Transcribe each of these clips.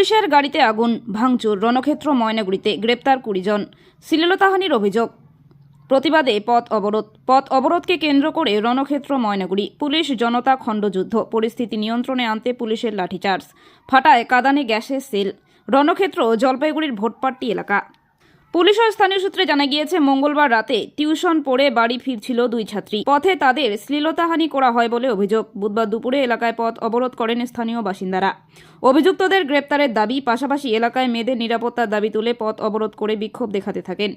পুলিশের গাড়িতে আগুন, ভাঙচুর, রণক্ষেত্র ময়নাগুড়িতে গ্রেপ্তার 20 জন। শ্লীলতাহানির অভিযোগ। প্রতিবাদে পথ অবরোধকে কেন্দ্র করে রণক্ষেত্র ময়নাগুড়ি। পুলিশ জনতা খণ্ডযুদ্ধ। পরিস্থিতি নিয়ন্ত্রণে আনতে পুলিশের লাঠিচার্জ, ফাটায় কাঁদানে গ্যাসের সেল। রণক্ষেত্র জলপাইগুড়ির ভোটপাট্টি এলাকা। পুলিশ ও স্থানীয় সূত্রে জানা গিয়েছে, মঙ্গলবার রাতে টিউশন পড়ে বাড়ি ফিরছিল 2 ছাত্রী। পথে তাদের শ্লীলতাহানি করা হয় বলে অভিযোগ। বুধবার দুপুরে এলাকায় পথ অবরোধ করেন স্থানীয় বাসিন্দারা। অভিযুক্তদের গ্রেপ্তারের দাবি, পাশাপাশি এলাকায় মেয়েদের নিরাপত্তার দাবি তুলে পথ অবরোধ করে বিক্ষোভ দেখাতে থাকেন।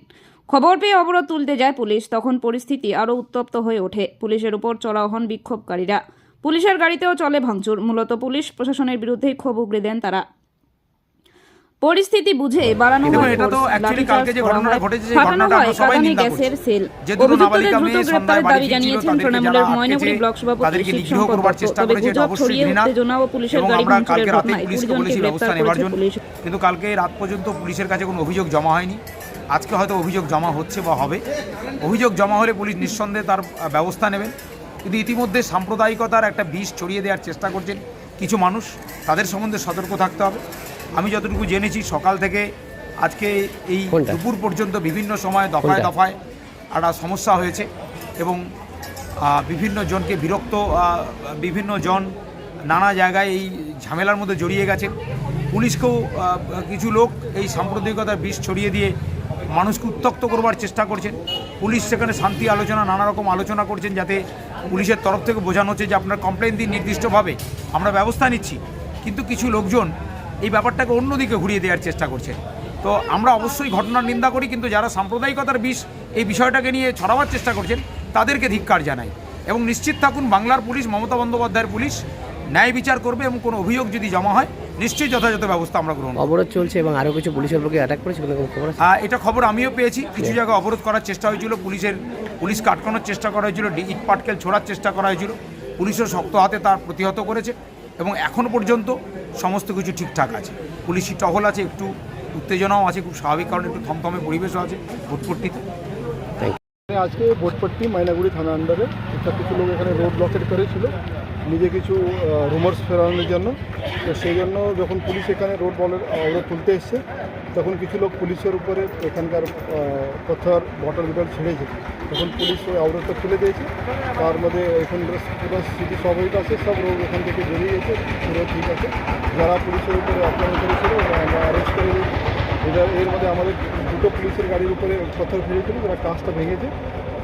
খবর পেয়ে অবরোধ তুলতে যায় পুলিশ। তখন পরিস্থিতি আরও উত্তপ্ত হয়ে ওঠে। পুলিশের উপর চড়াও হন বিক্ষোভকারীরা। পুলিশের গাড়িতেও চলে ভাঙচুর। মূলত পুলিশ প্রশাসনের বিরুদ্ধেই ক্ষোভ উগরে দেন তারা। পরিস্থিতি বুঝে বাড়ানো হয় কাঁদানে গ্যাসের সেল। অভিযুক্তদের দ্রুত গ্রেপ্তারের দাবি জানিয়েছেন তৃণমূলের ময়নাগুড়ি ব্লক সভাপতি শিবশঙ্কর দত্ত। তবে গুজব ছড়িয়ে উত্তেজনা ও পুলিশের গাড়ি ভাঙচুরের ঘটনায় 20 জনকে গ্রেপ্তার করেছে পুলিশ। কিন্তু কালকে রাত পর্যন্ত পুলিশের কাছে কোনো অভিযোগ জমা হয়নি। আজকে হয়তো অভিযোগ জমা হচ্ছে বা হবে। অভিযোগ জমা হলে পুলিশ নিঃসন্দেহে তার ব্যবস্থা নেবেন। কিন্তু ইতিমধ্যে সাম্প্রদায়িকতার একটা বিষ ছড়িয়ে দেওয়ার চেষ্টা করছেন কিছু মানুষ। তাদের সম্বন্ধে সতর্ক থাকতে হবে। আমি যতটুকু জেনেছি, সকাল থেকে আজকে এই দুপুর পর্যন্ত বিভিন্ন সময় দফায় দফায় একটা সমস্যা হয়েছে এবং বিভিন্ন জনকে বিরক্ত, বিভিন্ন জন নানা জায়গায় এই ঝামেলার মধ্যে জড়িয়ে গেছে। পুলিশকেও কিছু লোক এই সাম্প্রদায়িকতার বিষ ছড়িয়ে দিয়ে মানুষকে উত্ত্যক্ত করবার চেষ্টা করছেন। পুলিশ সেখানে শান্তি আলোচনা, নানা রকম আলোচনা করছেন, যাতে পুলিশের তরফ থেকে বোঝানো হচ্ছে যে আপনার কমপ্লেন দিন, নির্দিষ্টভাবে আমরা ব্যবস্থা নিচ্ছি। কিন্তু কিছু লোকজন এই ব্যাপারটাকে অন্যদিকে ঘুরিয়ে দেওয়ার চেষ্টা করছে। তো আমরা অবশ্যই ঘটনার নিন্দা করি, কিন্তু যারা সাম্প্রদায়িকতার বিষ এই বিষয়টাকে নিয়ে ছড়াবার চেষ্টা করছেন তাদেরকে ধিক্কার জানাই। এবং নিশ্চিত থাকুন, বাংলার পুলিশ, মমতা বন্দ্যোপাধ্যায়ের পুলিশ ন্যায় বিচার করবে এবং কোনো অভিযোগ যদি জমা হয় নিশ্চয়ই যথাযথ ব্যবস্থা আমরা গ্রহণ করব। অবরোধ চলছে এবং আরও কিছু পুলিশের উপরে অ্যাটাক করেছে খবর আছে? এটা খবর আমিও পেয়েছি। কিছু জায়গায় অবরোধ করার চেষ্টা হয়েছিল, পুলিশকে আটকানোর চেষ্টা করা হয়েছিল, ইট পাটকেল ছোড়ার চেষ্টা করা হয়েছিল। পুলিশও শক্ত হাতে তার প্রতিহত করেছে এবং এখনও পর্যন্ত সমস্ত কিছু ঠিকঠাক আছে। পুলিশি টহল আছে, একটু উত্তেজনাও আছে, খুব স্বাভাবিক, কারণ একটু থমথমে পরিবেশও আছে ভোটপট্টিতে। আজকে ভোটপট্টি ময়নাগুড়ি থানা আন্ডারে কিছু লোক এখানে রোড ব্লকেট করেছিল নিজে কিছু রুমার্স ফেরানোর জন্য। তো সেই জন্য যখন পুলিশ এখানে রোড অবরোধ তুলতে এসছে, তখন কিছু লোক পুলিশের উপরে এখানকার পাথর বটল ছেড়েছে। তখন পুলিশ ওই অবরোধটা তুলে দিয়েছে। তার মধ্যে এখানকার পুরো স্থিতি স্বাভাবিক আছে, সব লোক এখান থেকে বেরিয়ে গেছে, পুরো ঠিক আছে। যারা পুলিশের উপরে আক্রমণ করেছিল আমরা অ্যারেস্ট করে দিয়েছি। এর মধ্যে আমাদের দুটো পুলিশের গাড়ির উপরে পাথর ফেলেছিল, যারা কাজটা ভেঙেছে।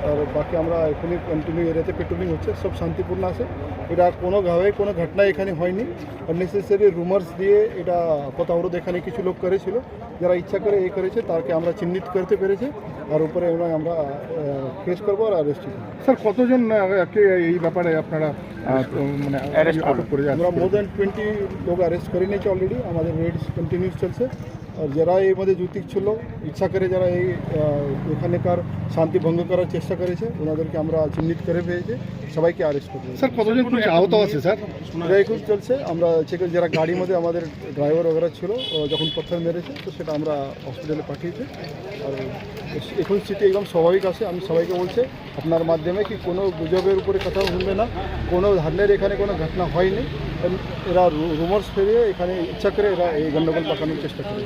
আর বাকি আমরা এখনই কন্টিনিউ এরিয়াতে পেট্রোলিং হচ্ছে, সব শান্তিপূর্ণ আছে। এটা কোনোভাবে কোনো ঘটনা এখানে হয়নি। আননেসেসারি রুমার্স দিয়ে এটা পথ অবরোধ এখানে কিছু লোক করেছিল, যারা ইচ্ছা করে করেছে, তাকে আমরা চিহ্নিত করতে পেরেছি। আর উপরে আমরা কেস করবো আর অ্যারেস্ট করবো। স্যার, কতজন এই ব্যাপারে আপনারা মানে আটক করে আমরা মোর দ্যান 20 লোক অ্যারেস্ট করে নিয়েছি অলরেডি। আমাদের রেডস কন্টিনিউস চলছে। আর যারা এর মধ্যে যুক্তিক ছিল, ইচ্ছা করে যারা এখানকার শান্তি ভঙ্গ করার চেষ্টা করেছে, ওনাদেরকে আমরা চিহ্নিত করে পেয়েছি, সবাইকে অ্যারেস্ট করবো। স্যার, কতজন পুলিশ আহত আছে স্যার? এখন চলছে। আমরা যারা গাড়ির মধ্যে আমাদের ড্রাইভার ওগেরা ছিল, যখন পাথর মেরেছে, তো সেটা আমরা হসপিটালে পাঠিয়েছি। আর এখন স্থিতি একদম স্বাভাবিক আছে। আমি সবাইকে বলছি আপনার মাধ্যমে কি কোনো গুজবের উপরে কথা শুনবে না। কোনো ধরনের এখানে কোনো ঘটনা হয়নি। এরা রুমার্স ফেরিয়ে এখানে ইচ্ছা করে এরা এই গণ্ডগোল পাকানোর চেষ্টা করে।